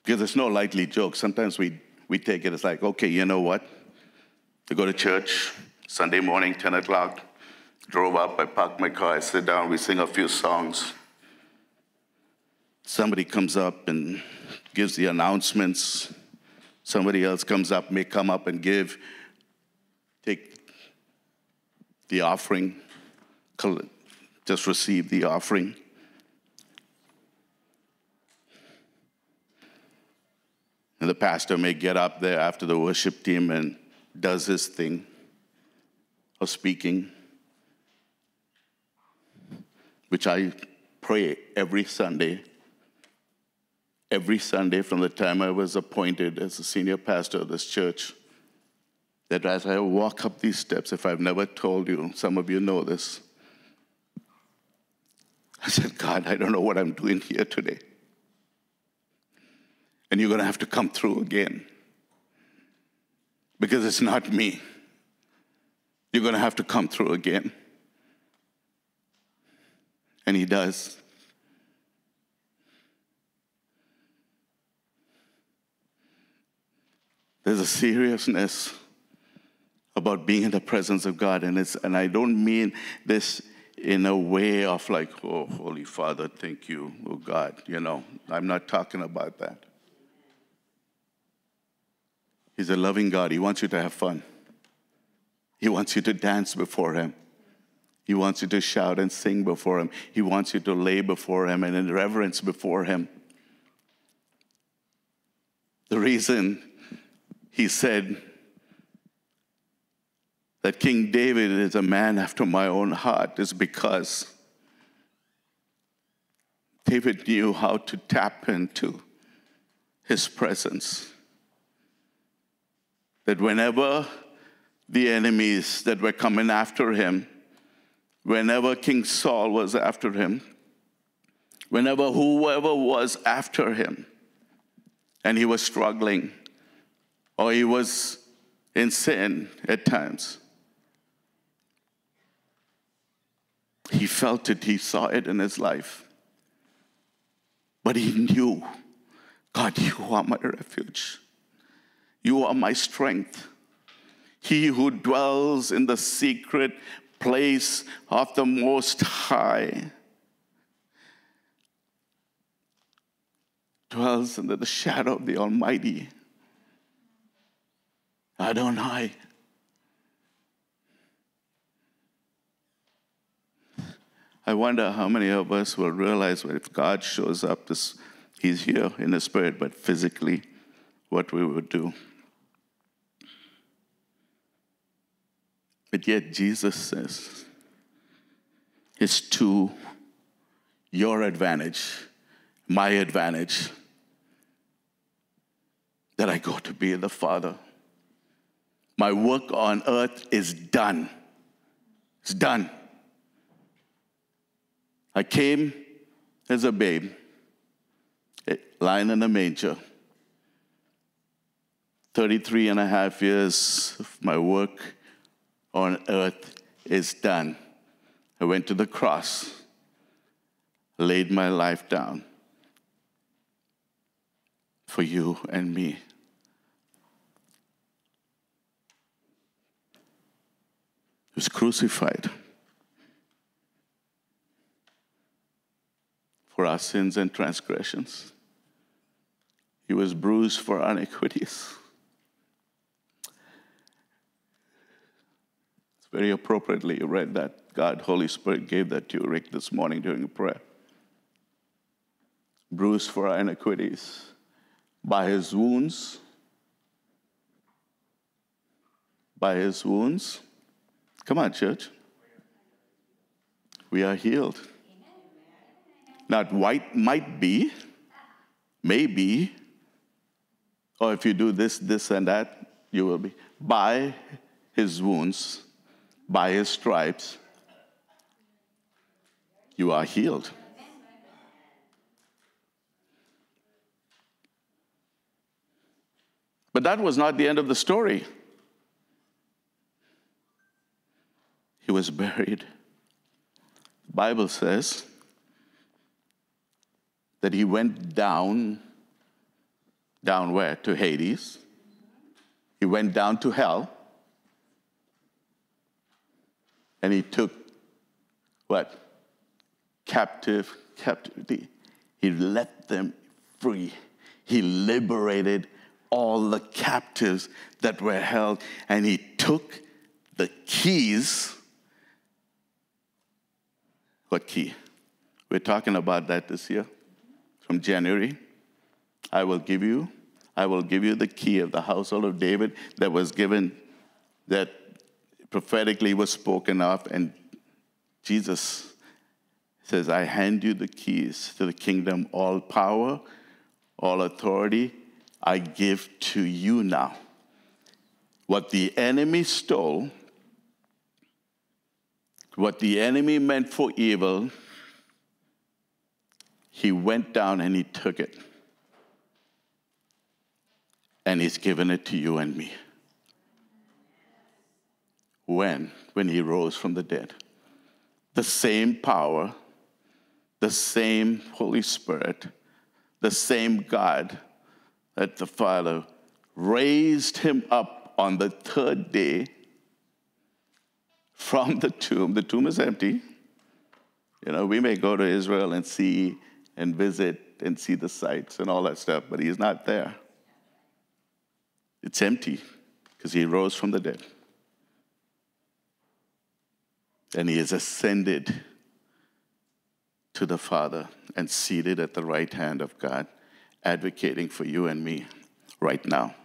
Because it's no lightly joke. Sometimes we take it as like, okay, you know what? I go to church, Sunday morning, 10 o'clock, drove up, I parked my car, I sit down, we sing a few songs. Somebody comes up and gives the announcements. Somebody else may come up and take the offering, just receive the offering. And the pastor may get up there after the worship team and does his thing of speaking, which I pray every Sunday from the time I was appointed as a senior pastor of this church, that as I walk up these steps, if I've never told you, some of you know this, I said, God, I don't know what I'm doing here today. And you're going to have to come through again. Because it's not me. You're going to have to come through again. And he does. There's a seriousness about being in the presence of God. And I don't mean this in a way of like, oh, Holy Father, thank you, oh God. I'm not talking about that. He's a loving God. He wants you to have fun. He wants you to dance before him. He wants you to shout and sing before him. He wants you to lay before him and in reverence before him. The reason he said that King David is a man after my own heart is because David knew how to tap into his presence. That whenever the enemies that were coming after him, whenever King Saul was after him, whenever whoever was after him, and he was struggling, or he was in sin at times, he felt it, he saw it in his life. But he knew, God, you are my refuge. You are my strength. He who dwells in the secret place of the Most High dwells under the shadow of the Almighty. Adonai. I wonder how many of us will realize that if God shows up, he's here in the spirit, but physically, what we would do. But yet Jesus says, it's to your advantage, my advantage, that I go to be the Father. My work on earth is done. It's done. I came as a babe, lying in a manger. 33 and a half years of my work on earth is done. I went to the cross, laid my life down for you and me. He was crucified for our sins and transgressions. He was bruised for our iniquities. It's very appropriately read that God, Holy Spirit, gave that to you, Rick, this morning during the prayer. Bruised for our iniquities. By his wounds, come on, church, we are healed. Not white might be, maybe, or if you do this, this, and that, you will be. By his wounds, by his stripes, you are healed. But that was not the end of the story. He was buried. The Bible says that he went down Down where? To Hades. He went down to hell. And he took what? Captivity. He let them free. He liberated all the captives that were held. And he took the keys. What key? We're talking about that this year. From January. I will give you the key of the household of David that was given, that prophetically was spoken of. And Jesus says, I hand you the keys to the kingdom. All power, all authority, I give to you now. What the enemy stole, what the enemy meant for evil, he went down and he took it. And he's given it to you and me. When? When he rose from the dead. The same power, the same Holy Spirit, the same God that the Father raised him up on the third day from the tomb. The tomb is empty. You know, we may go to Israel and see and visit and see the sights and all that stuff, but he's not there. It's empty because he rose from the dead. And he is ascended to the Father and seated at the right hand of God, advocating for you and me right now.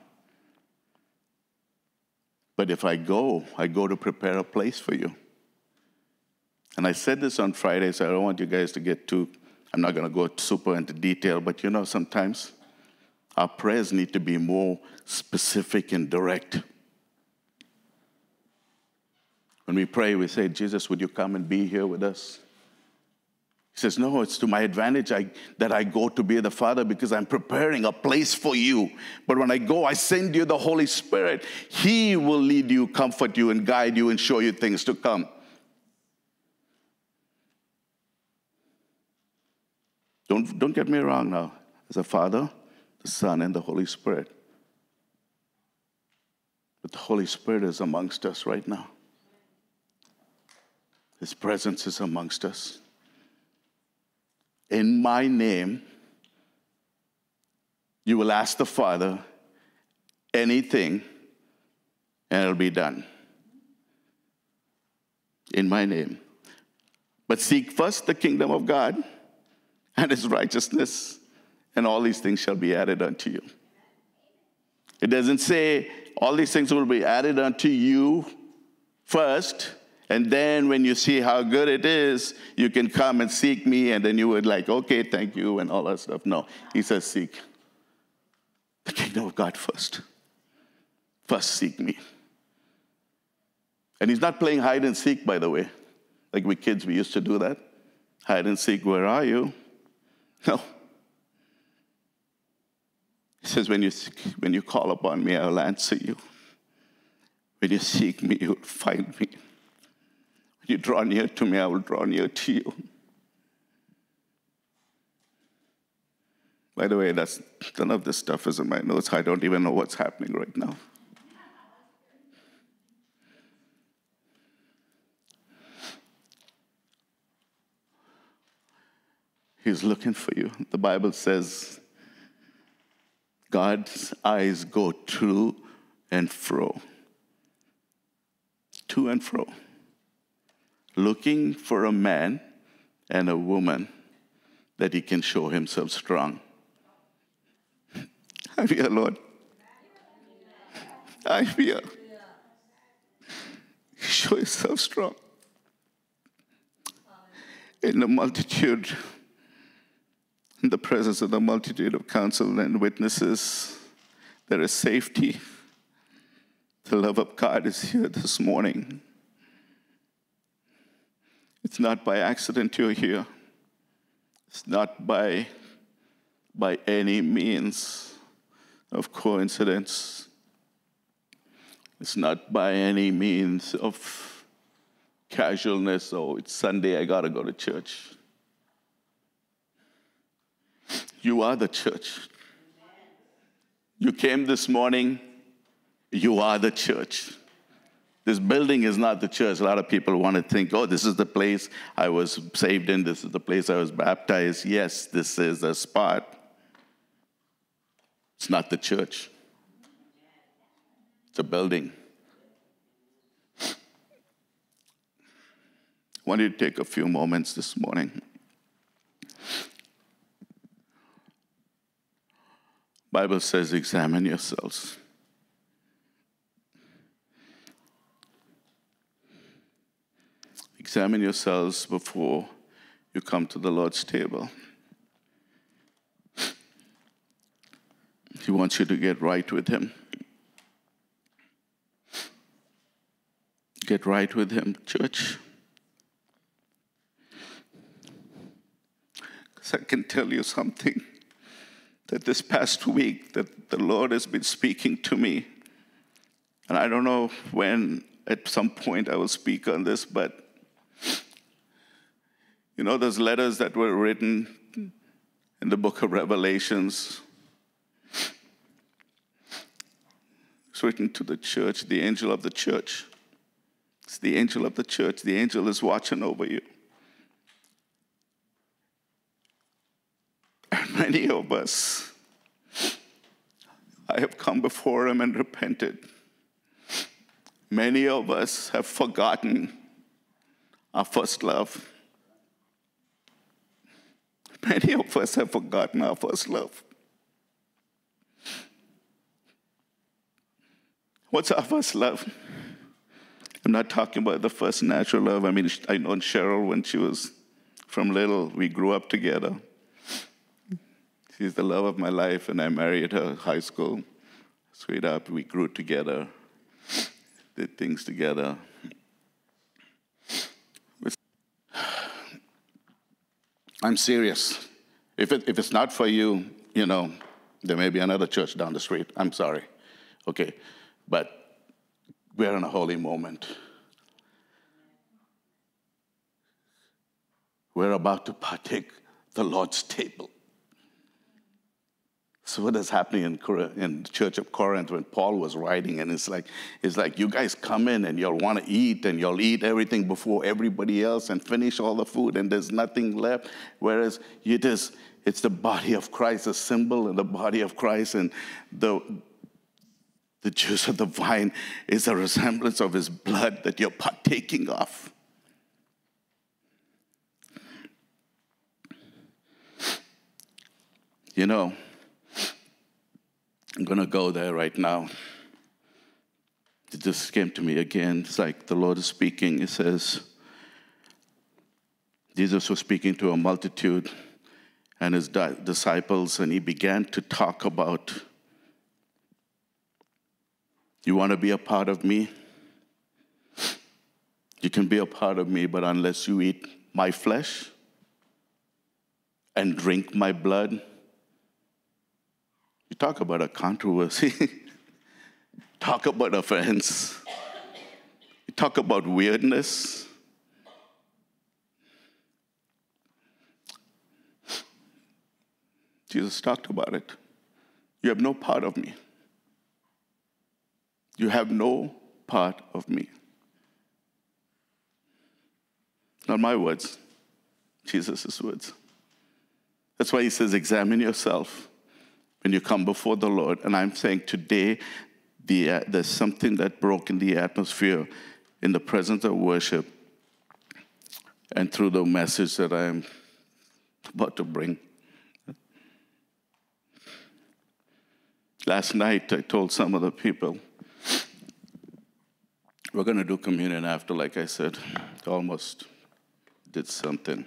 But if I go to prepare a place for you. And I said this on Friday, so I don't want you guys to get too, I'm not going to go super into detail, but you know, sometimes our prayers need to be more specific and direct. When we pray, we say, Jesus, would you come and be here with us? He says, no, it's to my advantage that I go to be the Father because I'm preparing a place for you. But when I go, I send you the Holy Spirit. He will lead you, comfort you, and guide you and show you things to come. Don't get me wrong now. As a Father, the Son, and the Holy Spirit. But the Holy Spirit is amongst us right now. His presence is amongst us. In my name, you will ask the Father anything, and it'll be done. In my name. But seek first the kingdom of God and his righteousness, and all these things shall be added unto you. It doesn't say all these things will be added unto you first, and then when you see how good it is, you can come and seek me, and then you would like, okay, thank you, and all that stuff. No, he says seek the kingdom of God first. First seek me. And he's not playing hide and seek, by the way. Like we kids, we used to do that. Hide and seek, where are you? No. He says, when you call upon me, I will answer you. When you seek me, you will find me. When you draw near to me, I will draw near to you. By the way, none of this stuff is in my notes. I don't even know what's happening right now. He's looking for you. The Bible says, God's eyes go to and fro, looking for a man and a woman that he can show himself strong. I'm here, Lord. I'm here. Show yourself strong. In the multitude, in the presence of the multitude of counsel and witnesses, there is safety. The love of God is here this morning. It's not by accident you're here. It's not by any means of coincidence. It's not by any means of casualness. Oh, it's Sunday, I gotta go to church. You are the church. You came this morning, you are the church. This building is not the church. A lot of people want to think, oh, this is the place I was saved in. This is the place I was baptized. Yes, this is a spot. It's not the church. It's a building. I want you to take a few moments this morning. Bible says, examine yourselves. Examine yourselves before you come to the Lord's table. He wants you to get right with him. Get right with him, church. Because I can tell you something, that this past week that the Lord has been speaking to me. And I don't know when, at some point I will speak on this, but you know those letters that were written in the book of Revelations? It's written to the church, the angel of the church. It's the angel of the church. The angel is watching over you. And many of us, I have come before him and repented. Many of us have forgotten our first love. Many of us have forgotten our first love. What's our first love? I'm not talking about the first natural love. I mean, I know Cheryl when she was from little. We grew up together. She's the love of my life, and I married her high school. Straight up, we grew together, did things together. I'm serious. If it's not for you, you know, there may be another church down the street. I'm sorry. Okay. But we're in a holy moment. We're about to partake the Lord's table. So what is happening in the church of Corinth when Paul was writing, and it's like you guys come in and you'll want to eat, and you'll eat everything before everybody else and finish all the food, and there's nothing left. Whereas it's the body of Christ, a symbol in the body of Christ, and the juice of the vine is a resemblance of his blood that you're partaking of. You know, I'm going to go there right now. It just came to me again. It's like the Lord is speaking. It says, Jesus was speaking to a multitude and his disciples, and he began to talk about, you want to be a part of me? You can be a part of me, but unless you eat my flesh and drink my blood. You talk about a controversy. Talk about offense. You talk about weirdness. Jesus talked about it. You have no part of me. You have no part of me. Not my words, Jesus' words. That's why he says, examine yourself when you come before the Lord. And I'm saying today, there's something that broke in the atmosphere in the presence of worship and through the message that I'm about to bring. Last night, I told some of the people, we're going to do communion after, like I said. Almost did something.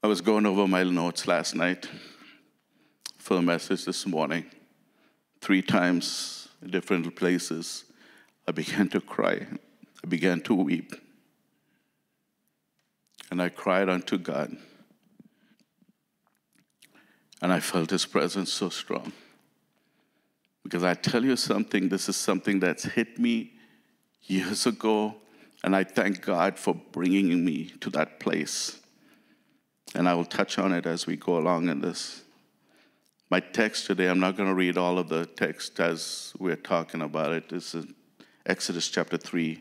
I was going over my notes last night for the message this morning. 3 times in different places, I began to cry. I began to weep. And I cried unto God. And I felt his presence so strong. Because I tell you something, this is something that's hit me years ago. And I thank God for bringing me to that place. And I will touch on it as we go along in this. My text today, I'm not going to read all of the text as we're talking about it. This is Exodus chapter 3,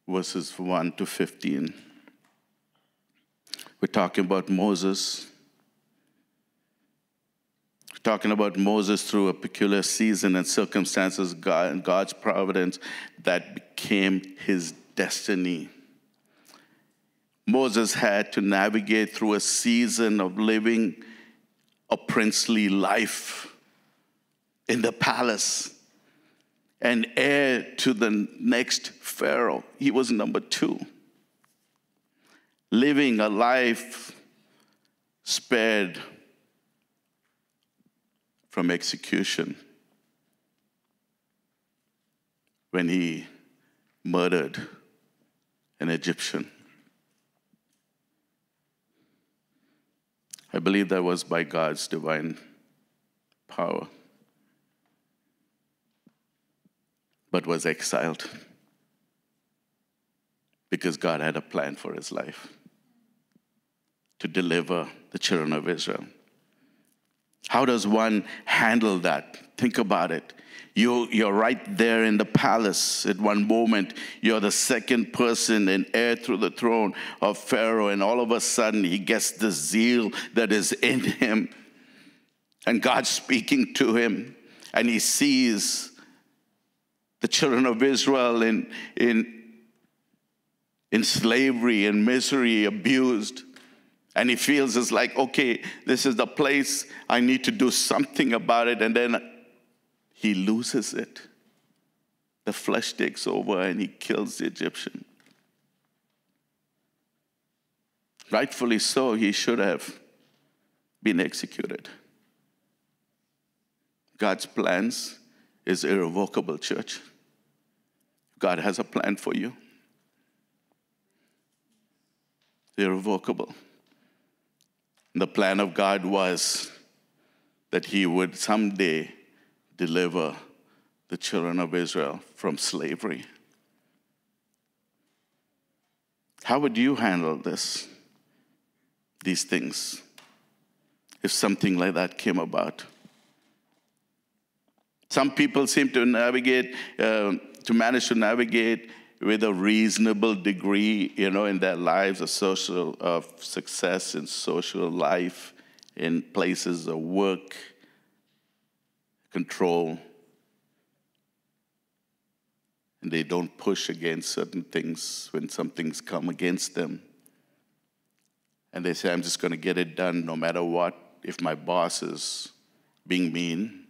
verses 1 to 15. We're talking about Moses. We're talking about Moses through a peculiar season and circumstances, God's providence that became his destiny. Moses had to navigate through a season of living a princely life in the palace and heir to the next Pharaoh. He was number 2. Living a life spared from execution when he murdered an Egyptian. I believe that was by God's divine power, but was exiled because God had a plan for his life to deliver the children of Israel. How does one handle that? Think about it. You're right there in the palace. At one moment, you're the second person and heir through the throne of Pharaoh, and all of a sudden, he gets the zeal that is in him. And God's speaking to him, and he sees the children of Israel in slavery and misery, abused. And he feels it's like, okay, this is the place, I need to do something about it. And then he loses it. The flesh takes over and he kills the Egyptian. Rightfully so, he should have been executed. God's plans is irrevocable, church. God has a plan for you. Irrevocable. The plan of God was that he would someday deliver the children of Israel from slavery. How would you handle these things, if something like that came about? Some people seem to manage to navigate with a reasonable degree, in their lives of success in social life, in places of work, control. And they don't push against certain things when some things come against them. And they say, I'm just going to get it done no matter what. If my boss is being mean,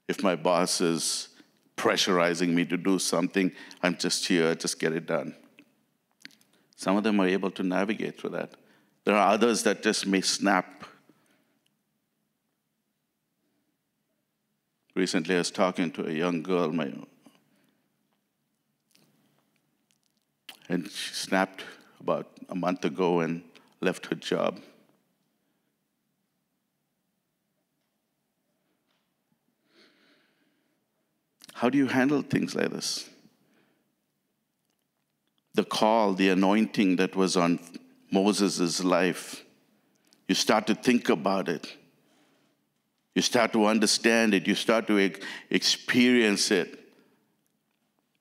if my boss is pressurizing me to do something, I'm just here, just get it done. Some of them are able to navigate through that. There are others that just may snap. Recently, I was talking to a young girl, and she snapped about a month ago and left her job. How do you handle things like this? The call, the anointing that was on Moses' life, you start to think about it. You start to understand it. You start to experience it.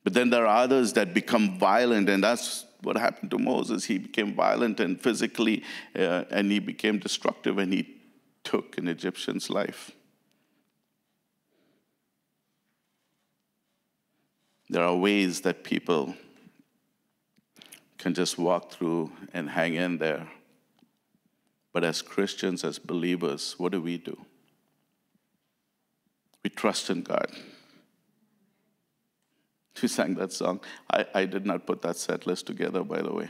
But then there are others that become violent, and that's what happened to Moses. He became violent and physically, and he became destructive, and he took an Egyptian's life. There are ways that people can just walk through and hang in there. But as Christians, as believers, what do? We trust in God. We sang that song. I did not put that set list together, by the way.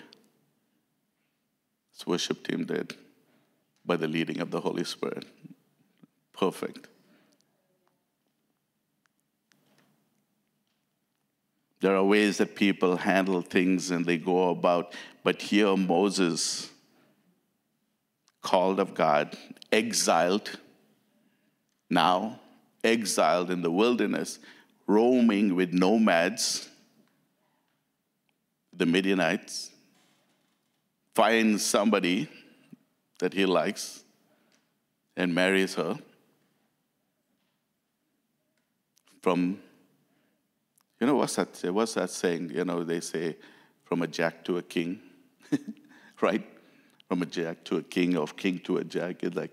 This worship team did, by the leading of the Holy Spirit. Perfect. There are ways that people handle things and they go about, but here Moses, called of God, exiled in the wilderness, roaming with nomads, the Midianites, finds somebody that he likes and marries her from, what's that saying? They say from a jack to a king, right? From a jack to a king, or king to a jack. It's like,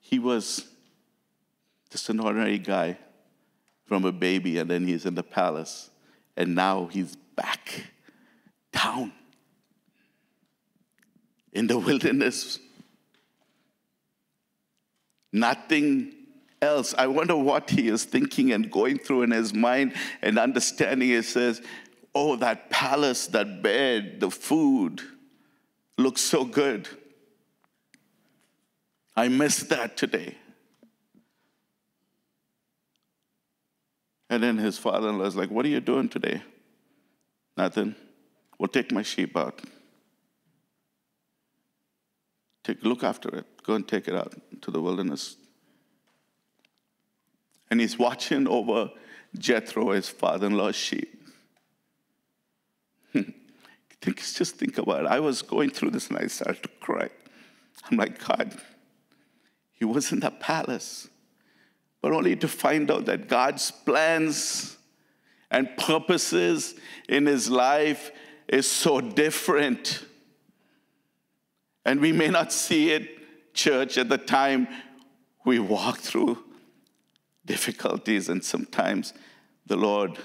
he was just an ordinary guy from a baby, and then he's in the palace, and now he's back down in the wilderness. Nothing else. I wonder what he is thinking and going through in his mind and understanding. It says, oh, that palace, that bed, the food looks so good. I miss that today. And then his father-in-law is like, what are you doing today? Nothing. Well, take my sheep out. Look after it. Go and take it out to the wilderness. And he's watching over Jethro, his father-in-law's sheep. Just think about it. I was going through this and I started to cry. I'm like, God, he was in the palace, but only to find out that God's plans and purposes in his life is so different. And we may not see it, church, at the time we walk through difficulties, and sometimes the Lord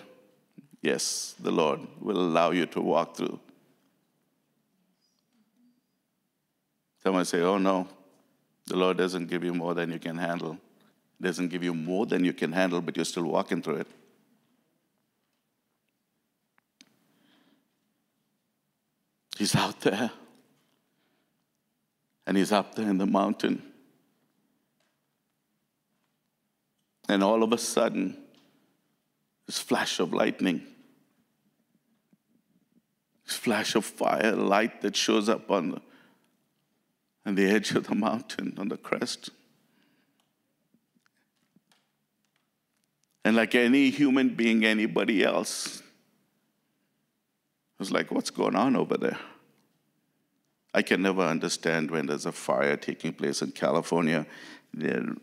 will allow you to walk through. Someone say, oh no, the Lord doesn't give you more than you can handle. He doesn't give you more than you can handle, but you're still walking through it. He's out there. And he's up there in the mountain. And all of a sudden, this flash of lightning, this flash of fire, light that shows up on the edge of the mountain, on the crest. And like any human being, anybody else, was like, what's going on over there? I can never understand when there's a fire taking place in California.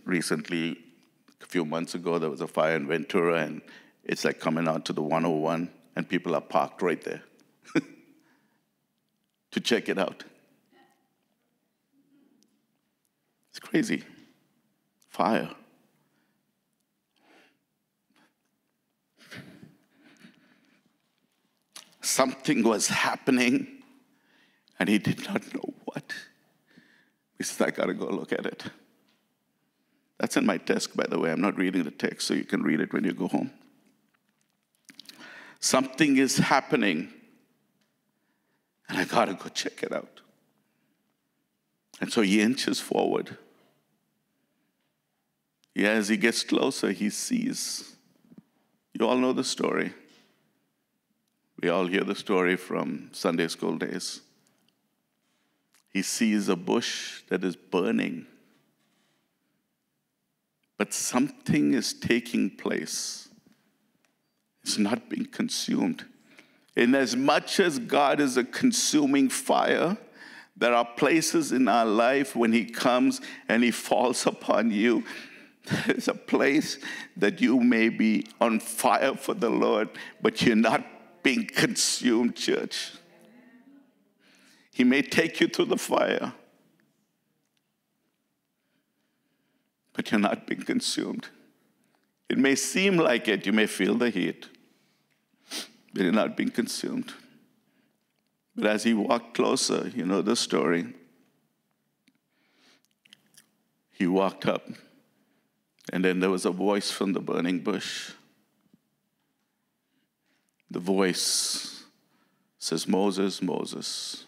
Recently, a few months ago, there was a fire in Ventura, and it's like coming out to the 101, and people are parked right there to check it out. It's crazy. Fire. Something was happening, and he did not know what. He said, I got to go look at it. That's in my desk, by the way. I'm not reading the text, so you can read it when you go home. Something is happening, and I got to go check it out. And so he inches forward. Yeah, as he gets closer, he sees. You all know the story. We all hear the story from Sunday school days. He sees a bush that is burning. But something is taking place. It's not being consumed. In as much as God is a consuming fire, there are places in our life when he comes and he falls upon you. There's a place that you may be on fire for the Lord, but you're not being consumed, church. He may take you through the fire, but you're not being consumed. It may seem like it. You may feel the heat, but you're not being consumed. But as he walked closer, you know the story. He walked up, and then there was a voice from the burning bush. The voice says, Moses, Moses,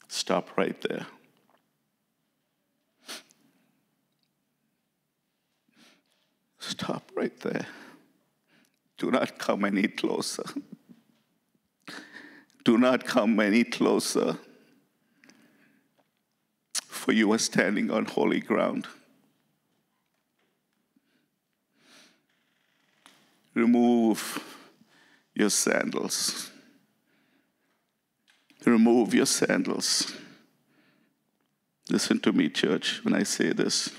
stop right there. Stop right there. Do not come any closer. Do not come any closer, for you are standing on holy ground. remove your sandals. Remove your sandals. Listen to me, church, when I say this.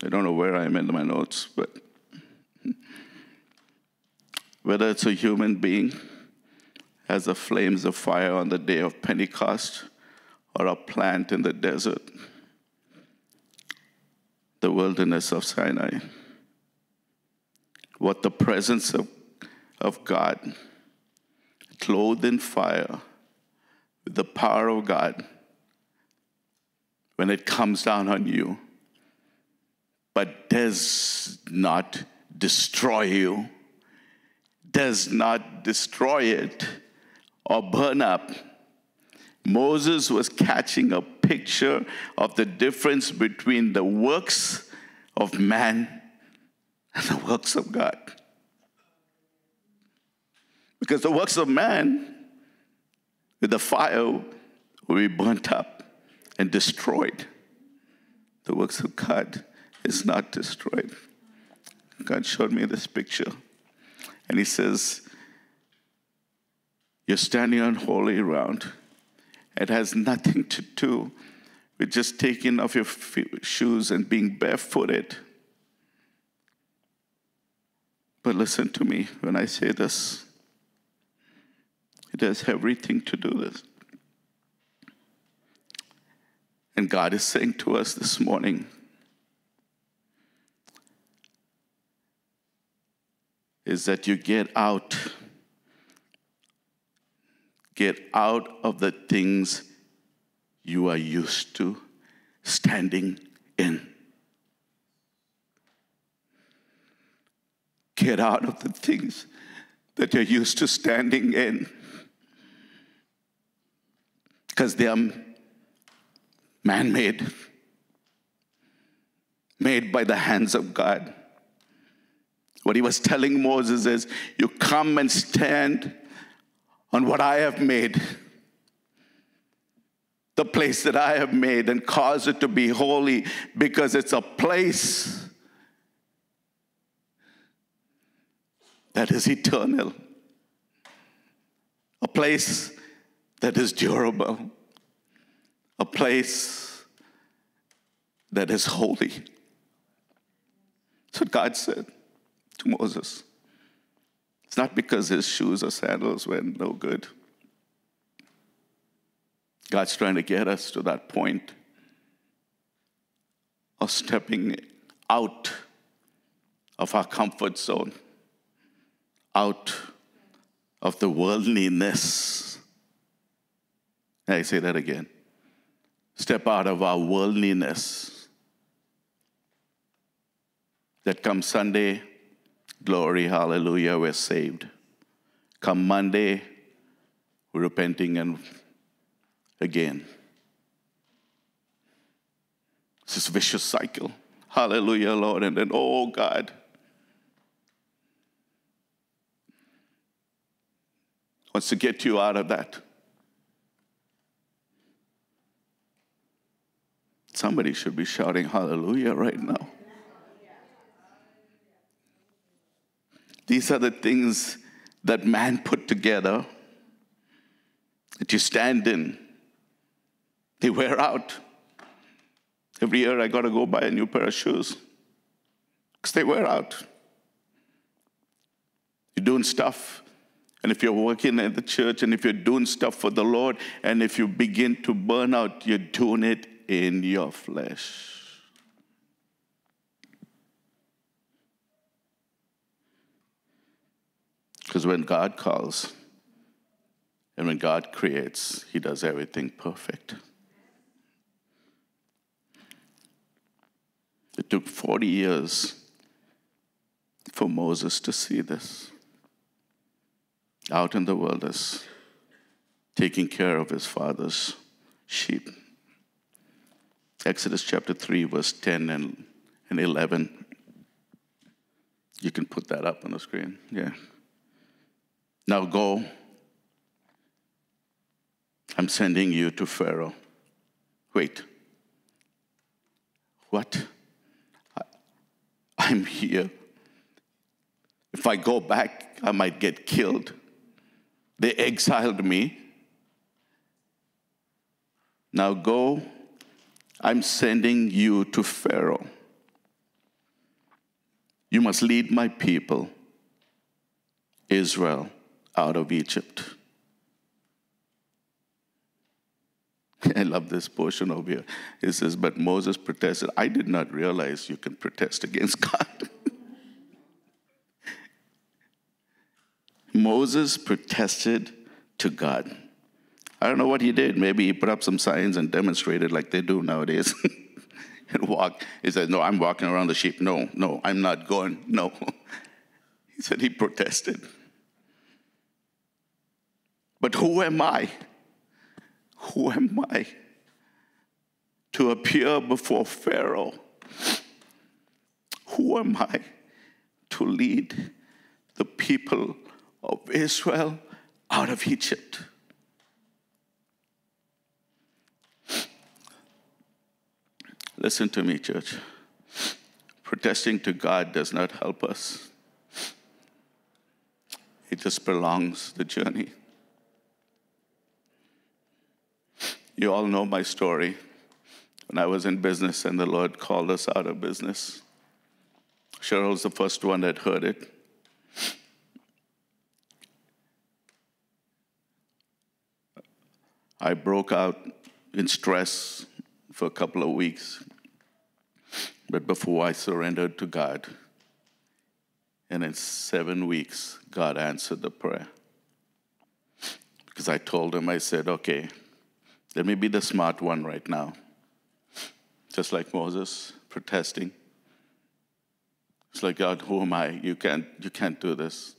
I don't know where I am in my notes, but whether it's a human being as the flames of fire on the day of Pentecost, or a plant in the desert, the wilderness of Sinai, what the presence of God, clothed in fire, with the power of God, when it comes down on you, but does not destroy you, does not destroy it or burn up. Moses was catching a picture of the difference between the works of man and the works of God. Because the works of man, with the fire, will be burnt up and destroyed. The works of God is not destroyed. God showed me this picture. And he says, you're standing on holy ground. It has nothing to do with just taking off your shoes and being barefooted. But listen to me when I say this. It has everything to do with this. And God is saying to us this morning, is that you get out of the things you are used to standing in. Get out of the things that you're used to standing in. Because they are man-made, made by the hands of God. What he was telling Moses is, you come and stand on what I have made, the place that I have made, and cause it to be holy, because it's a place that is eternal, a place that is durable, a place that is holy. That's what God said to Moses. It's not because his shoes or sandals were no good. God's trying to get us to that point of stepping out of our comfort zone, out of the worldliness. I say that again. Step out of our worldliness. That comes Sunday, glory, hallelujah, we're saved. Come Monday, we're repenting and again. It's this vicious cycle. Hallelujah, Lord. And then, oh God. Wants to get you out of that. Somebody should be shouting hallelujah right now. These are the things that man put together that you stand in. They wear out. Every year I got to go buy a new pair of shoes because they wear out. You're doing stuff, and if you're working at the church, and if you're doing stuff for the Lord, and if you begin to burn out, you're doing it in your flesh. Because when God calls and when God creates, he does everything perfect. It took 40 years for Moses to see this. Out in the wilderness, taking care of his father's sheep. Exodus chapter 3, verse 10 and 11. You can put that up on the screen. Yeah. Now go. I'm sending you to Pharaoh. Wait. What? I'm here. If I go back, I might get killed. They exiled me. Now go. I'm sending you to Pharaoh. You must lead my people, Israel, out of Egypt. I love this portion over here. It says, but Moses protested. I did not realize you can protest against God. Moses protested to God. I don't know what he did. Maybe he put up some signs and demonstrated like they do nowadays. And walk. He said, no, I'm walking around the sheep. No, I'm not going. No. He said he protested. But who am I? Who am I to appear before Pharaoh? Who am I to lead the people of Israel out of Egypt? Listen to me, church. Protesting to God does not help us. It just prolongs the journey. You all know my story. When I was in business and the Lord called us out of business, Cheryl's the first one that heard it. I broke out in stress for a couple of weeks. But before I surrendered to God, and in 7 weeks, God answered the prayer. Because I told him, I said, okay, let me be the smart one right now. Just like Moses protesting. It's like, God, who am I? You can't do this.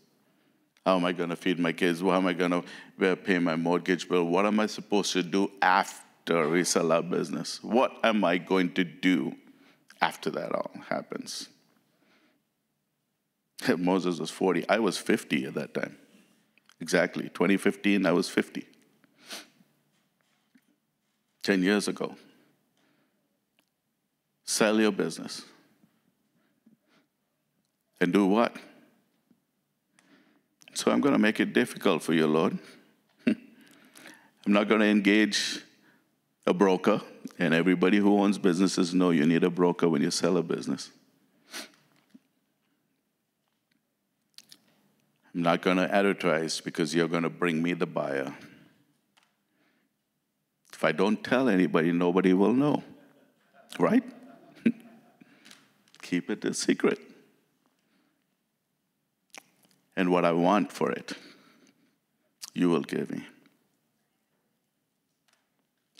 How am I going to feed my kids? How am I going to pay my mortgage bill? What am I supposed to do after we sell our business? What am I going to do after that all happens? Moses was 40. I was 50 at that time. Exactly. 2015, I was 50. 10 years ago. Sell your business. And do what? So I'm going to make it difficult for you, Lord. I'm not going to engage a broker. And everybody who owns businesses know you need a broker when you sell a business. I'm not going to advertise because you're going to bring me the buyer. If I don't tell anybody, nobody will know. Right? Keep it a secret. And what I want for it, you will give me.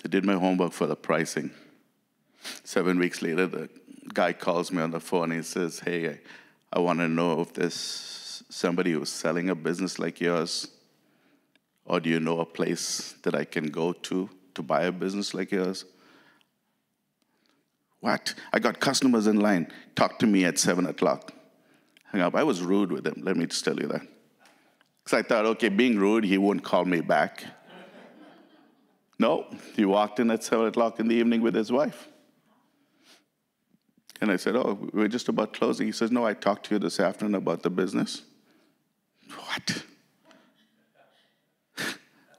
I did my homework for the pricing. 7 weeks later, the guy calls me on the phone and he says, hey, I want to know if there's somebody who's selling a business like yours, or do you know a place that I can go to buy a business like yours? What? I got customers in line. Talk to me at 7 o'clock. Hang up. I was rude with him. Let me just tell you that. Because I thought, okay, being rude, he wouldn't call me back. No, he walked in at 7 o'clock in the evening with his wife. And I said, oh, we're just about closing. He says, no, I talked to you this afternoon about the business. What?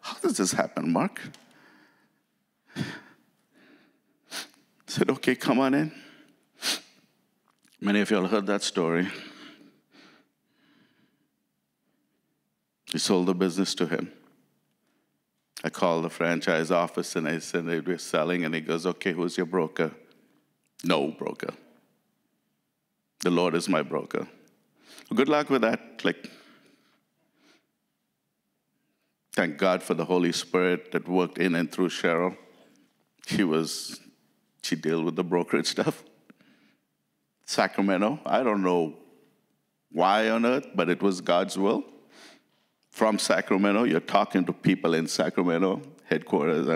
How does this happen, Mark? I said, okay, come on in. Many of you all heard that story. We sold the business to him. I called the franchise office and I said, we're selling. And he goes, okay, who's your broker? No broker. The Lord is my broker. Good luck with that. Thank God for the Holy Spirit that worked in and through Cheryl. She dealt with the brokerage stuff. Sacramento, I don't know why on earth, but it was God's will. From Sacramento, you're talking to people in Sacramento, headquarters,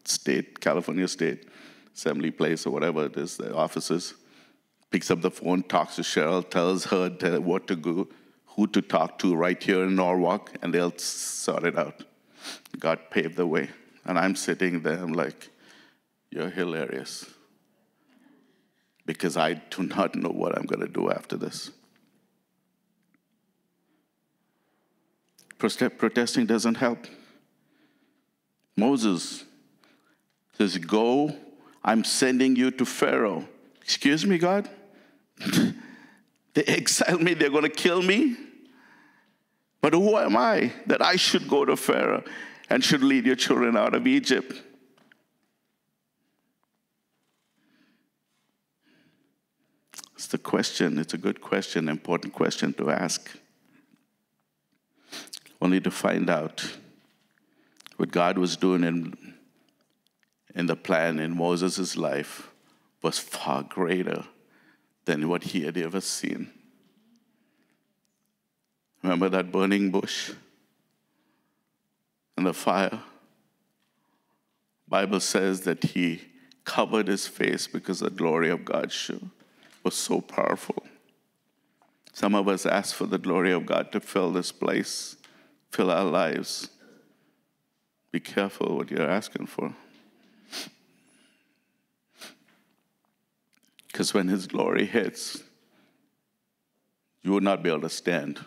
state, California State, Assembly Place or whatever it is, the offices. Picks up the phone, talks to Cheryl, tells her what to do, who to talk to right here in Norwalk, and they'll sort it out. God paved the way. And I'm sitting there, I'm like, you're hilarious. because I do not know what I'm going to do after this. Protesting doesn't help. Moses says, go, I'm sending you to Pharaoh. Excuse me, God? They exile me, they're going to kill me? But who am I that I should go to Pharaoh and should lead your children out of Egypt? It's the question. It's a good question, important question to ask. Only to find out what God was doing in the plan in Moses' life was far greater than what he had ever seen. Remember that burning bush and the fire? Bible says that he covered his face because the glory of God was so powerful. Some of us ask for the glory of God to fill this place, fill our lives. Be careful what you're asking for. Because when his glory hits, you would not be able to stand.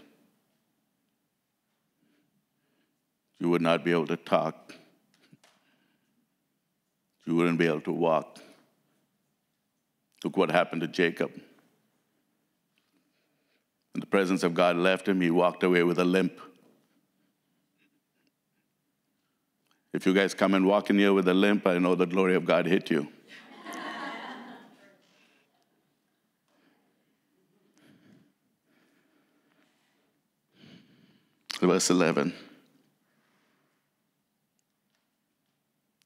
You would not be able to talk. You wouldn't be able to walk. Look what happened to Jacob. When the presence of God left him, he walked away with a limp. If you guys come and walk in here with a limp, I know the glory of God hit you. Verse 11.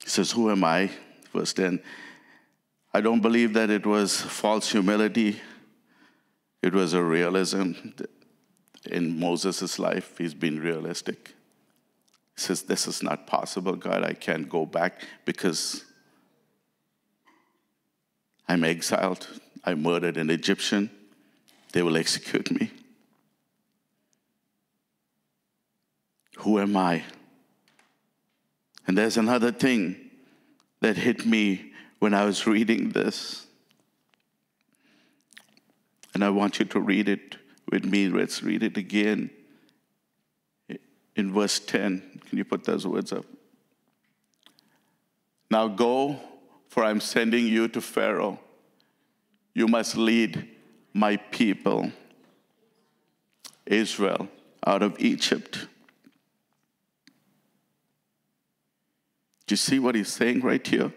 He says, who am I? Verse 10. I don't believe that it was false humility. It was a realism. In Moses' life, he's been realistic. He says, this is not possible, God. I can't go back because I'm exiled. I murdered an Egyptian. They will execute me. Who am I? And there's another thing that hit me when I was reading this. And I want you to read it with me. Let's read it again. In verse 10, can you put those words up? Now go, for I'm sending you to Pharaoh. You must lead my people, Israel, out of Egypt. Do you see what he's saying right here?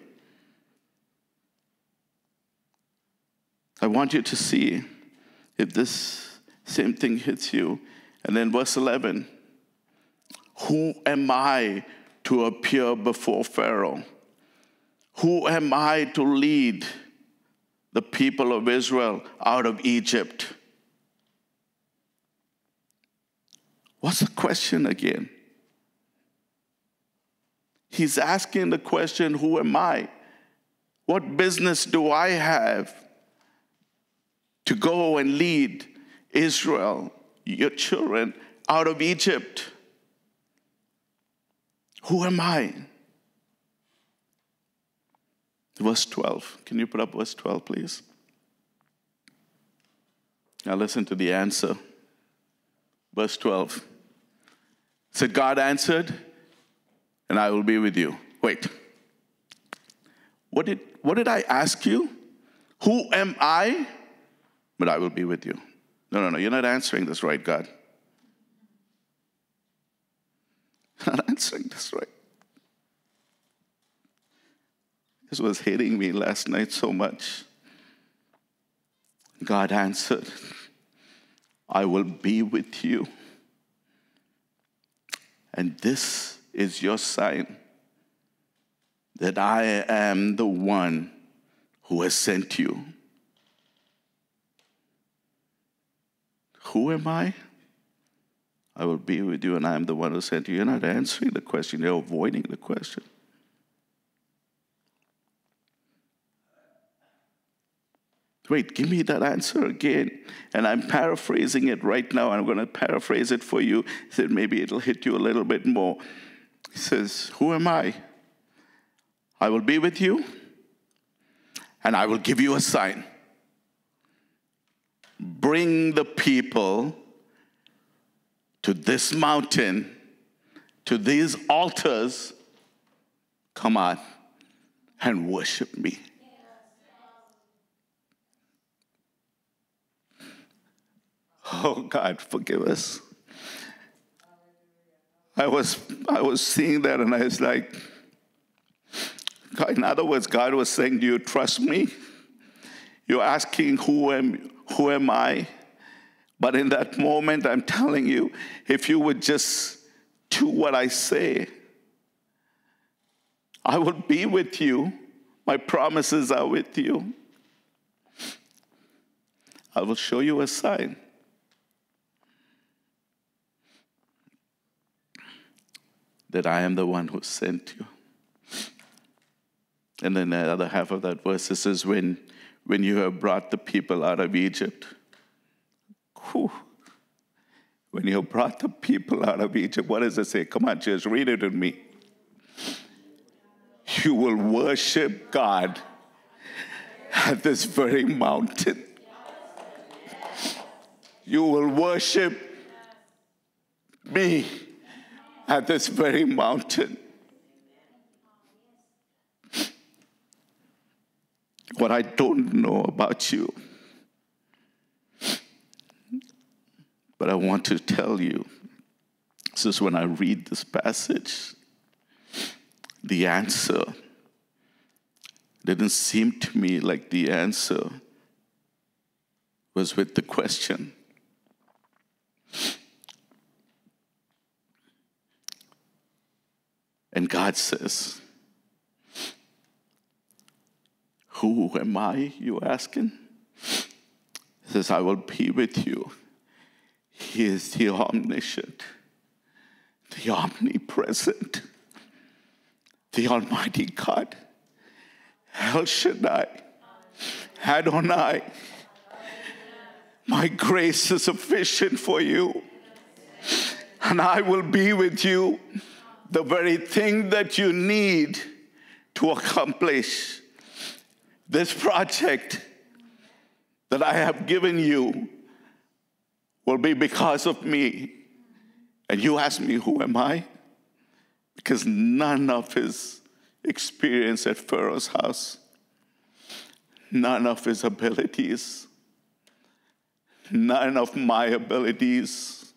I want you to see if this same thing hits you. And then verse 11. Who am I to appear before Pharaoh? Who am I to lead the people of Israel out of Egypt? What's the question again? He's asking the question, who am I? What business do I have to go and lead Israel, your children, out of Egypt? Who am I? Verse 12. Can you put up verse 12, please? Now listen to the answer. Verse 12. So God answered, and I will be with you. Wait. What did I ask you? Who am I? But I will be with you. No, you're not answering this right, God. You're not answering this right. This was hitting me last night so much. God answered, I will be with you. And this is your sign that I am the one who has sent you. Who am I? I will be with you, and I am the one who sent you. You're not answering the question. You're avoiding the question. Wait, give me that answer again. And I'm paraphrasing it right now. I'm going to paraphrase it for you so maybe it'll hit you a little bit more. He says, who am I? I will be with you, and I will give you a sign. bring the people to this mountain, to these altars, come on and worship me. Oh, God, forgive us. I was seeing that, and I was like, God, in other words, God was saying, do you trust me? You're asking, who am I? But in that moment, I'm telling you, if you would just do what I say, I will be with you. My promises are with you. I will show you a sign. That I am the one who sent you. And then the other half of that verse, it says, when you have brought the people out of Egypt. Whew. When you have brought the people out of Egypt, what does it say? Come on, just read it with me. You will worship God at this very mountain. You will worship me at this very mountain. What I don't know about you, but I want to tell you, this is when I read this passage, the answer didn't seem to me like the answer was with the question. And God says, who am I, you asking? He says, I will be with you. He is the omniscient, the omnipresent, the Almighty God, El Shaddai, Adonai. My grace is sufficient for you, and I will be with you. The very thing that you need to accomplish this project that I have given you will be because of me. And you ask me, who am I? Because none of his experience at Pharaoh's house, none of his abilities, none of my abilities,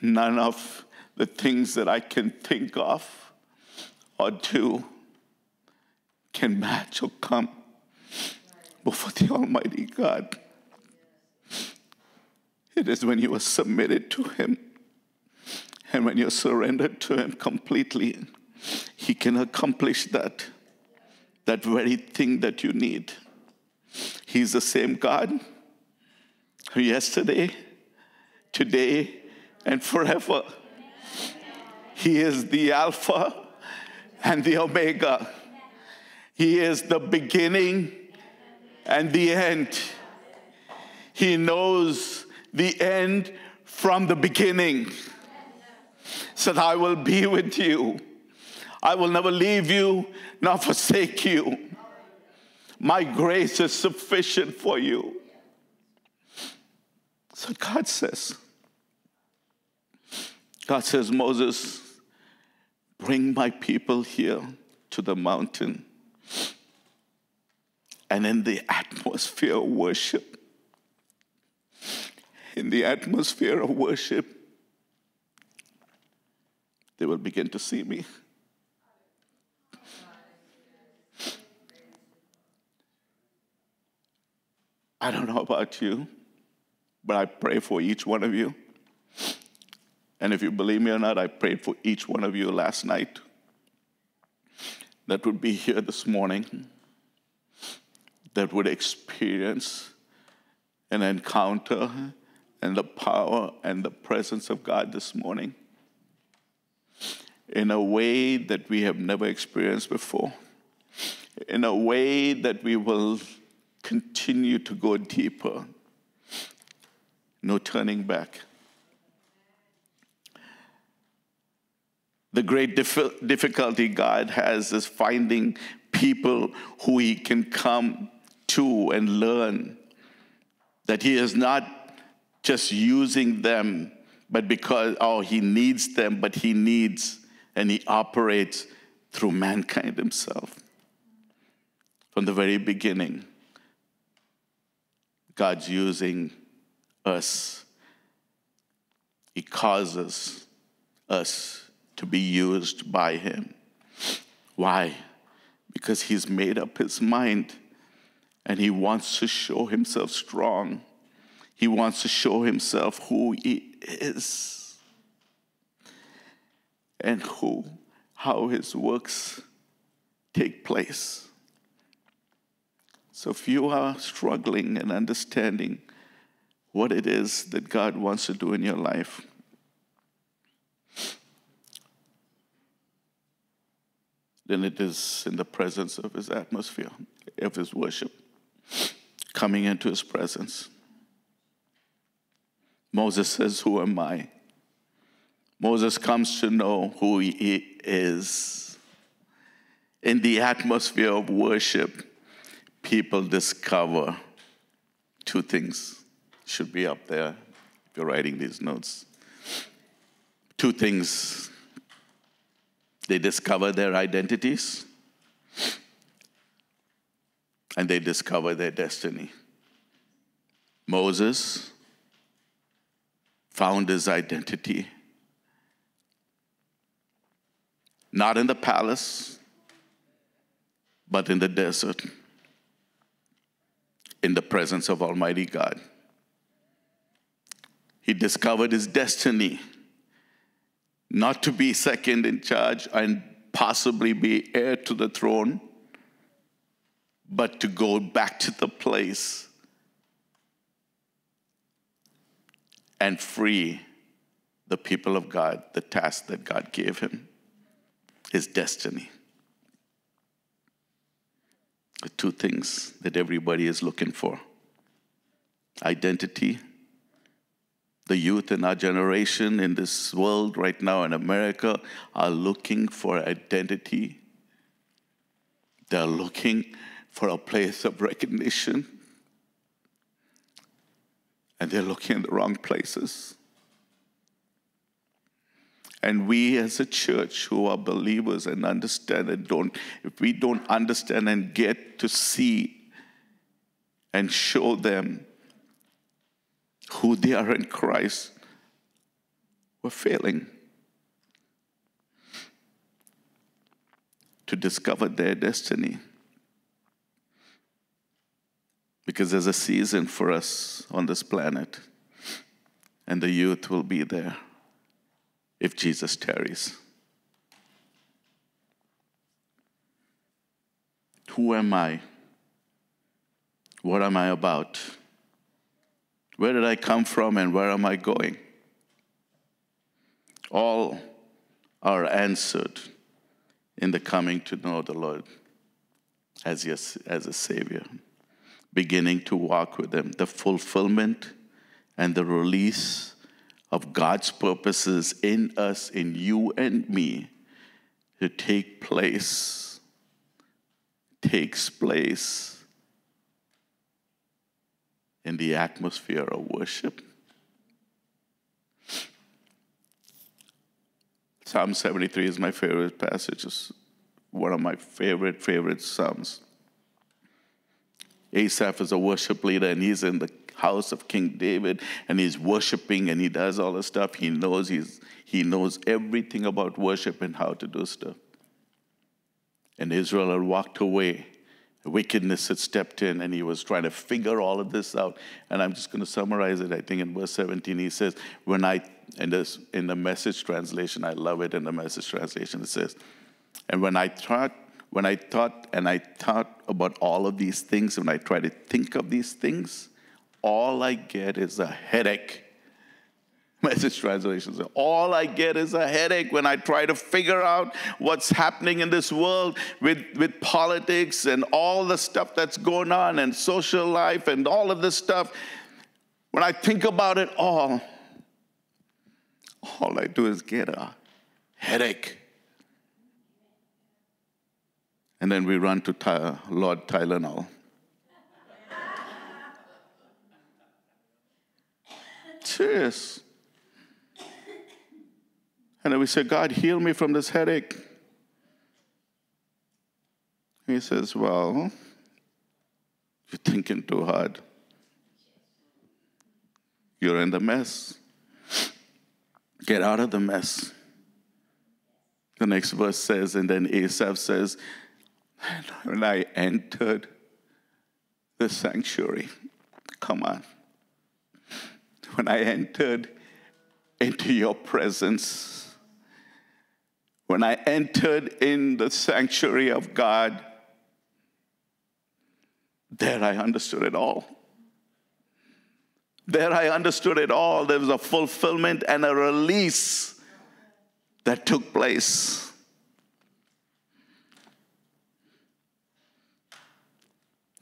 none of the things that I can think of or do can match or come before the Almighty God. It is when you are submitted to him and when you're surrendered to him completely, he can accomplish that very thing that you need. He's the same God yesterday, today, and forever. He is the Alpha and the Omega. He is the beginning and the end. He knows the end from the beginning. Said, I will be with you. I will never leave you nor forsake you. My grace is sufficient for you. So God says, Moses, bring my people here to the mountain. And in the atmosphere of worship, they will begin to see me. I don't know about you, but I pray for each one of you. And if you believe me or not, I prayed for each one of you last night that would be here this morning, that would experience an encounter and the power and the presence of God this morning in a way that we have never experienced before, in a way that we will continue to go deeper. No turning back. The great difficulty God has is finding people who he can come to and learn That he is not just using them, but because, he needs them, but he needs and he operates through mankind himself. From the very beginning, God's using us. He causes us to be used by him. Why? Because he's made up his mind and he wants to show himself strong. He wants to show himself who he is and how his works take place. So if you are struggling and understanding what it is that God wants to do in your life, then it is in the presence of his atmosphere, of his worship, coming into his presence. Moses says, "Who am I?" Moses comes to know who he is. In the atmosphere of worship, people discover two things. Should be up there if you're writing these notes. Two things. They discover their identities and they discover their destiny. Moses found his identity not in the palace, but in the desert, in the presence of Almighty God. He discovered his destiny, not to be second in charge and possibly be heir to the throne, but to go back to the place and free the people of God, the task that God gave him, his destiny. The two things that everybody is looking for: identity. The youth in our generation, in this world right now in America, are looking for identity. They're looking for a place of recognition. And they're looking in the wrong places. And we as a church who are believers and understand and if we don't understand and get to see and show them who they are in Christ, we're failing to discover their destiny. Because there's a season for us on this planet, and the youth will be there if Jesus tarries. Who am I? What am I about? Where did I come from and where am I going? All are answered in the coming to know the Lord as a Savior, beginning to walk with him. The fulfillment and the release of God's purposes in us, in you and me, to takes place in the atmosphere of worship. Psalm 73 is my favorite passage. It's one of my favorite Psalms. Asaph is a worship leader, and he's in the house of King David, and he's worshiping, and he does all the stuff. He knows everything about worship and how to do stuff. And Israel had walked away. Wickedness had stepped in, and he was trying to figure all of this out. And I'm just going to summarize it. I think in verse 17 he says, in the Message translation, I love it in the Message translation, it says, and when I thought about all of these things, when I try to think of these things, all I get is a headache. Message translation says, all I get is a headache when I try to figure out what's happening in this world with politics and all the stuff that's going on and social life and all of this stuff. When I think about it all I do is get a headache. And then we run to Lord Tylenol. serious. And then we say, God, heal me from this headache. He says, well, you're thinking too hard. You're in the mess. Get out of the mess. The next verse says, and then Asaph says, when I entered the sanctuary, come on. When I entered into your presence, when I entered in the sanctuary of God, there I understood it all. There I understood it all. There was a fulfillment and a release that took place.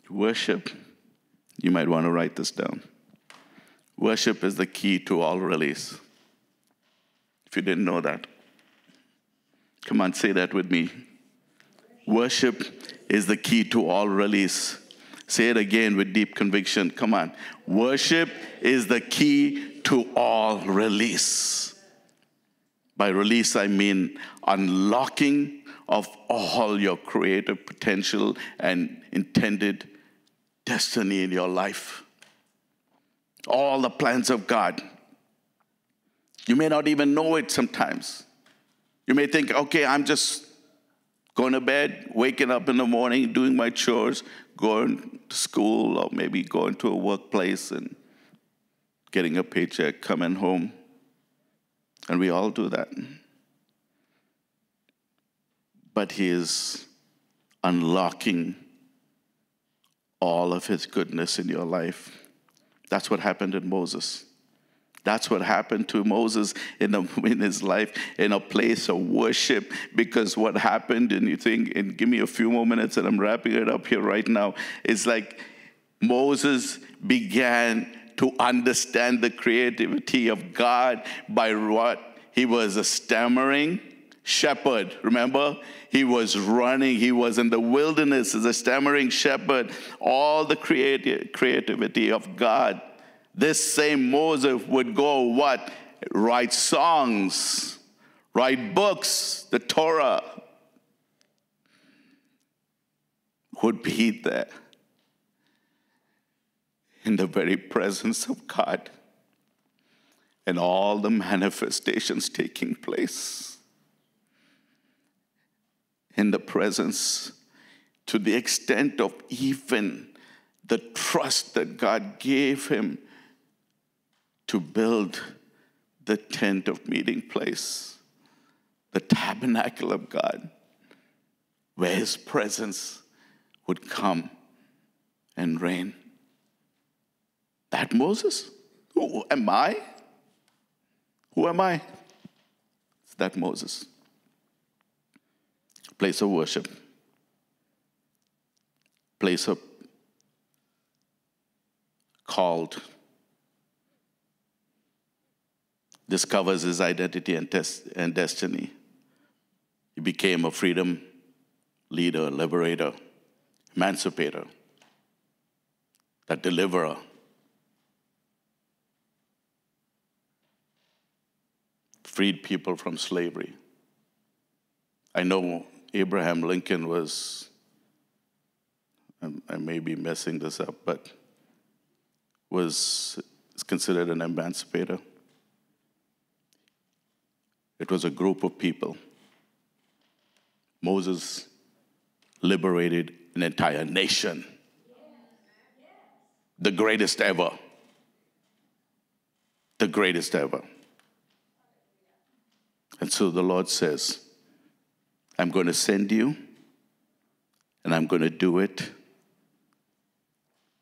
Worship, you might want to write this down. Worship is the key to all release. If you didn't know that, come on, say that with me. Worship is the key to all release. Say it again with deep conviction. Come on. Worship is the key to all release. By release, I mean unlocking of all your creative potential and intended destiny in your life. All the plans of God. You may not even know it sometimes. You may think, okay, I'm just going to bed, waking up in the morning, doing my chores, going to school, or maybe going to a workplace and getting a paycheck, coming home. And we all do that. But he is unlocking all of his goodness in your life. That's what happened in Moses. That's what happened to Moses in his life, in a place of worship. Because what happened, and you think, and give me a few more minutes and I'm wrapping it up here right now, it's like Moses began to understand the creativity of God by what? He was a stammering shepherd. Remember? He was running. He was in the wilderness as a stammering shepherd. All the creativity of God. This same Moses would go what? Write songs, write books, the Torah would be there in the very presence of God and all the manifestations taking place in the presence, to the extent of even the trust that God gave him to build the tent of meeting place, the tabernacle of God, where his presence would come and reign. That Moses? Who am I? Who am I? It's that Moses. Place of worship. Place of called. Discovers his identity and destiny. He became a freedom leader, liberator, emancipator, that deliverer. Freed people from slavery. I know Abraham Lincoln was, I may be messing this up, but was considered an emancipator. It was a group of people. Moses liberated an entire nation. The greatest ever. The greatest ever. And so the Lord says, I'm going to send you, and I'm going to do it,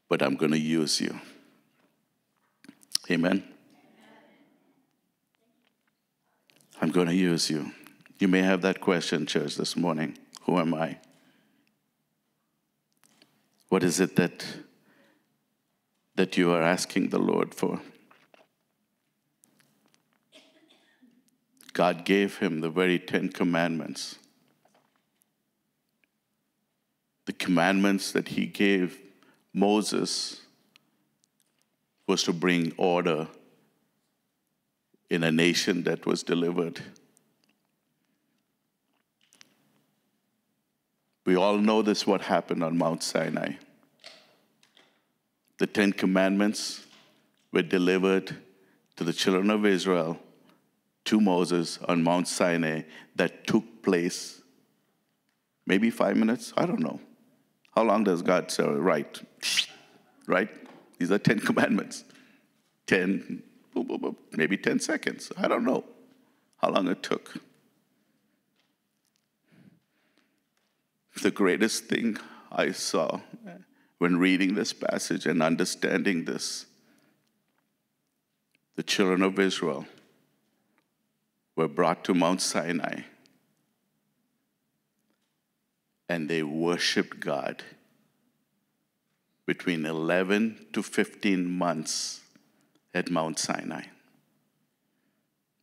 but I'm going to use you. Amen. I'm going to use you. You may have that question, church, this morning. Who am I? What is it that you are asking the Lord for? God gave him the very 10 commandments. The commandments that he gave Moses was to bring order in a nation that was delivered. We all know this, what happened on Mount Sinai. The 10 Commandments were delivered to the children of Israel, to Moses on Mount Sinai, that took place maybe 5 minutes? I don't know. How long does God say, right? Right? These are 10 Commandments. 10, maybe 10 seconds. I don't know how long it took. The greatest thing I saw when reading this passage and understanding this, the children of Israel were brought to Mount Sinai and they worshiped God between 11 to 15 months at Mount Sinai.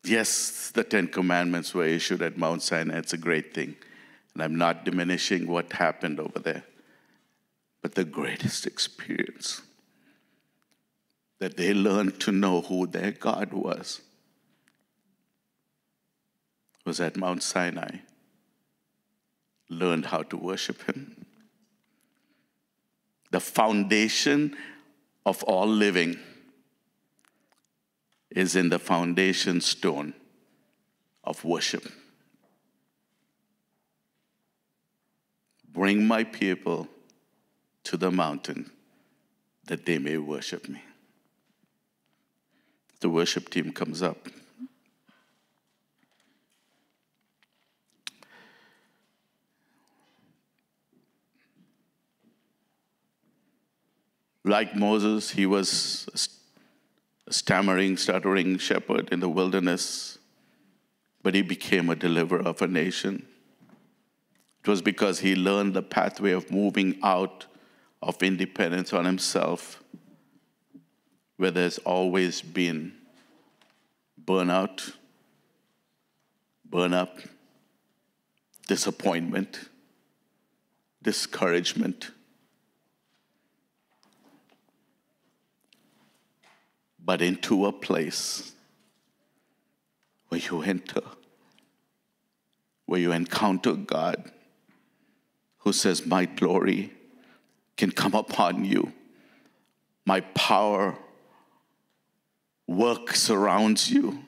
Yes, the 10 Commandments were issued at Mount Sinai. It's a great thing. And I'm not diminishing what happened over there. But the greatest experience that they learned to know who their God was at Mount Sinai. Learned how to worship him. The foundation of all living is in the foundation stone of worship. Bring my people to the mountain that they may worship me. The worship team comes up. Like Moses, he was a stammering, stuttering shepherd in the wilderness, but he became a deliverer of a nation. It was because he learned the pathway of moving out of independence on himself, where there's always been burnout, burn up, disappointment, discouragement. But into a place where you enter, where you encounter God, who says, my glory can come upon you. My power works around you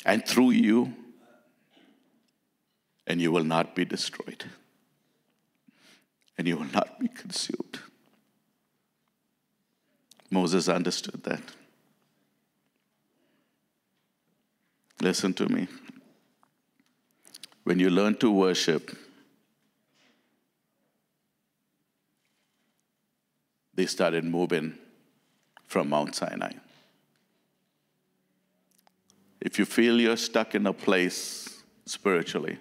and through you, and you will not be destroyed, and you will not be consumed. Moses understood that. Listen to me. When you learn to worship, they started moving from Mount Sinai. If you feel you're stuck in a place spiritually,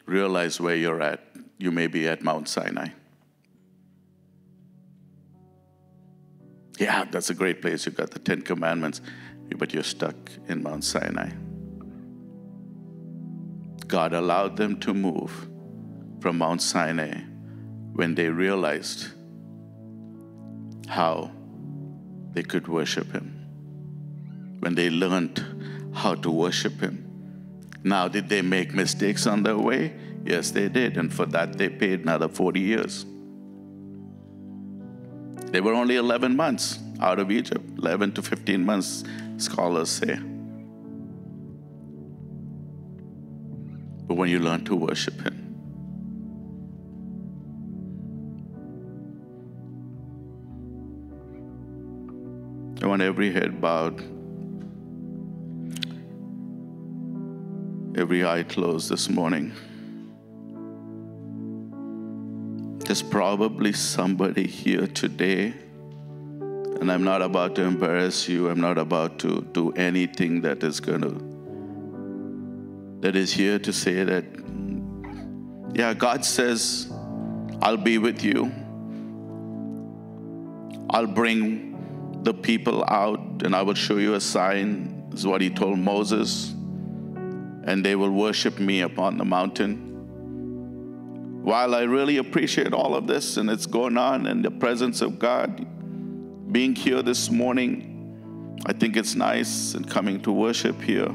realize where you're at. You may be at Mount Sinai. Yeah, that's a great place. You've got the 10 Commandments, but you're stuck in Mount Sinai. God allowed them to move from Mount Sinai when they realized how they could worship him, when they learned how to worship him. Now, did they make mistakes on their way? Yes, they did, and for that they paid another 40 years. They were only 11 months out of Egypt, 11 to 15 months, scholars say. But when you learn to worship him, I want every head bowed, every eye closed this morning. There's probably somebody here today, and I'm not about to embarrass you. I'm not about to do anything that is here to say that, yeah, God says, I'll be with you. I'll bring the people out, and I will show you a sign, is what he told Moses, and they will worship me upon the mountain. While I really appreciate all of this and it's going on in the presence of God, being here this morning. I think it's nice and coming to worship here.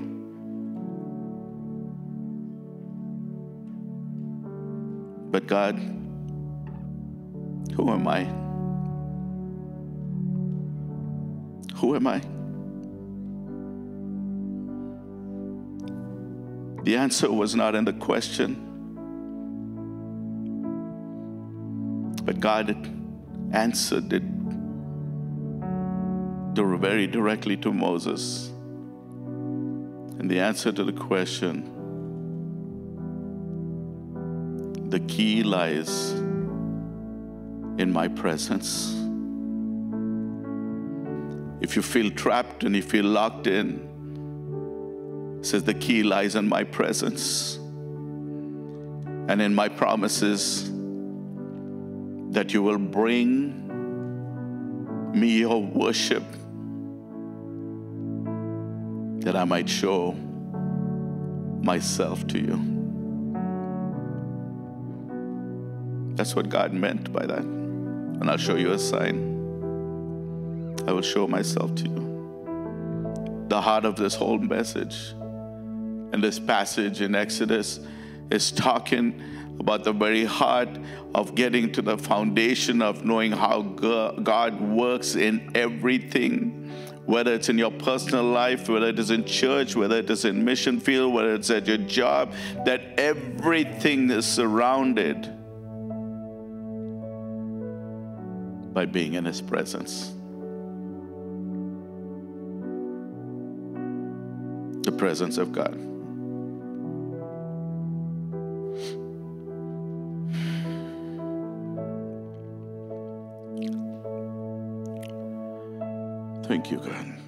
But God, who am I? Who am I? The answer was not in the question, but God answered it very directly to Moses. And the answer to the question, the key lies in my presence. If you feel trapped and you feel locked in, it says the key lies in my presence and in my promises that you will bring me your worship, that I might show myself to you. That's what God meant by that. And I'll show you a sign. I will show myself to you. The heart of this whole message and this passage in Exodus is talking about the very heart of getting to the foundation of knowing how God works in everything, whether it's in your personal life, whether it is in church, whether it is in mission field, whether it's at your job, that everything is surrounded by being in His presence. The presence of God. Thank you, God.